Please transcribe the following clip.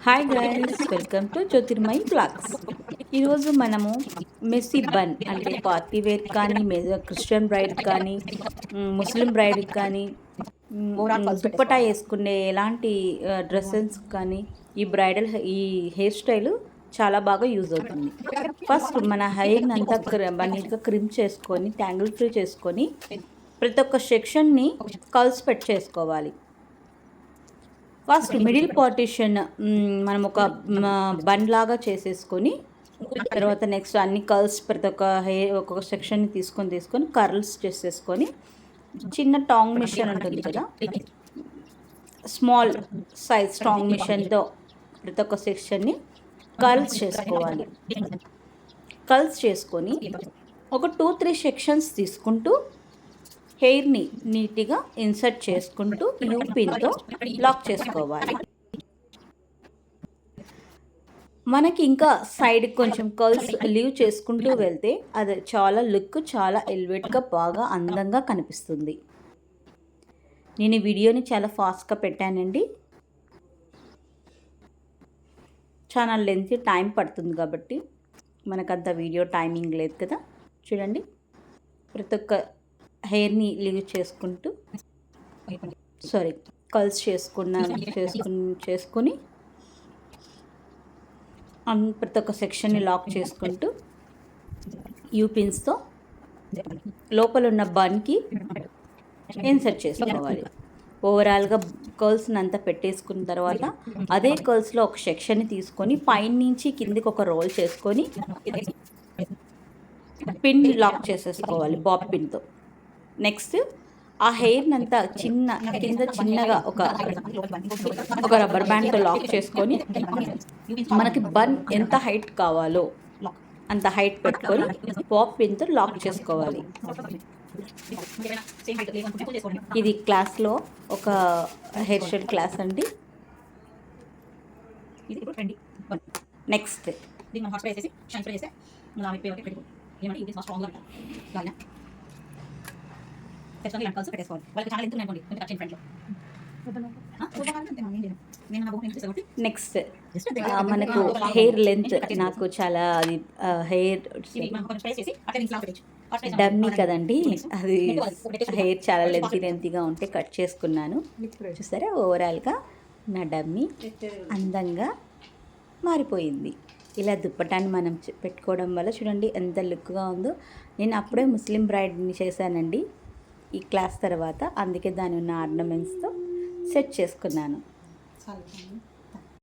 Hi guys, welcome to Jyothirmayi blogs. ఈరోజు మనము messy bun అంటే పార్టీ వేర్ కానీ క్రిస్టియన్ బ్రైడ్ కానీ ముస్లిం బ్రైడ్ కానీ దుప్పటా వేసుకునే ఎలాంటి డ్రెస్సెస్ కానీ ఈ హెయిర్ స్టైల్ చాలా బాగా యూజ్ అవుతుంది. ఫస్ట్ మన హెయిర్ని అంతా నీట్గా క్రిమ్ చేసుకొని ట్యాంగిల్ ఫ్రీ చేసుకొని ప్రతి ఒక్క సెక్షన్ని కల్స్ పెట్ చేసుకోవాలి. ఫస్ట్ మిడిల్ పార్టిషన్ మనం ఒక బన్ లాగా చేసేసుకొని తర్వాత నెక్స్ట్ అన్ని కర్ల్స్ ప్రతి ఒక్క హెయిర్ ఒక్కొక్క సెక్షన్ని తీసుకొని కర్ల్స్ చేసేసుకొని చిన్న టాంగ్ మిషన్ ఉంటుంది కదా, స్మాల్ సైజ్ టాంగ్ మిషన్తో ప్రతి ఒక్క సెక్షన్ని కర్ల్స్ చేసుకోవాలి. కర్ల్స్ చేసుకొని ఒక 2-3 సెక్షన్స్ తీసుకుంటూ హెయిర్ని నీట్గా ఇన్సర్ట్ చేసుకుంటూ యూపిన్తో లాక్ చేసుకోవాలి. మనకి ఇంకా సైడ్ కొంచెం కర్ల్స్ లీవ్ చేసుకుంటూ వెళ్తే అది చాలా ఎలివేట్గా బాగా అందంగా కనిపిస్తుంది. నేను ఈ వీడియోని చాలా ఫాస్ట్గా పెట్టానండి, చాలా లెంత్ టైం పడుతుంది కాబట్టి మనకంత వీడియో టైమింగ్ లేదు కదా. చూడండి, ప్రతి ఒక్క హెయిర్ని లీవ్ చేసుకుంటూ కల్స్ చేసుకుని ప్రతి ఒక్క సెక్షన్ని లాక్ చేసుకుంటూ యూపిన్స్తో లోపల ఉన్న బన్కి ఇన్సర్ట్ చేసుకోవాలి. ఓవరాల్గా కర్ల్స్ని అంతా పెట్టేసుకున్న తర్వాత అదే కర్ల్స్లో ఒక సెక్షన్ని తీసుకొని పైన నుంచి కిందికి ఒక రోల్ చేసుకొని పిన్ లాక్ చేసేసుకోవాలి బాబ్ పిన్తో. నెక్స్ట్ ఆ హెయిర్ని అంతా చిన్నగా ఒక రబ్బర్ బ్యాండ్తో లాక్ చేసుకొని మనకి బన్ ఎంత హైట్ కావాలో అంత హైట్ పెట్టుకొని బాబ్ పిన్తో లాక్ చేసుకోవాలి. ఇది క్లాస్లో ఒక హెయిర్ స్టైల్ క్లాస్ అండి. నెక్స్ట్ నెక్స్ట్ మనకు హెయిర్ లెంత్, నాకు చాలా అది హెయిర్ డమ్మీ కదండి, అది హెయిర్ చాలా లెంతీగా ఉంటే కట్ చేసుకున్నాను. చూసారా, ఓవరాల్గా నా డమ్మీ అందంగా మారిపోయింది. ఇలా దుప్పటాన్ని మనం పెట్టుకోవడం వల్ల చూడండి ఎంత లుక్గా ఉందో. నేను అప్పుడే ముస్లిం బ్రైడ్ని చేశానండి ఈ క్లాస్ తర్వాత, అందుకే దాని ఉన్న ఆర్నమెంట్స్తో సెట్ చేసుకున్నాను.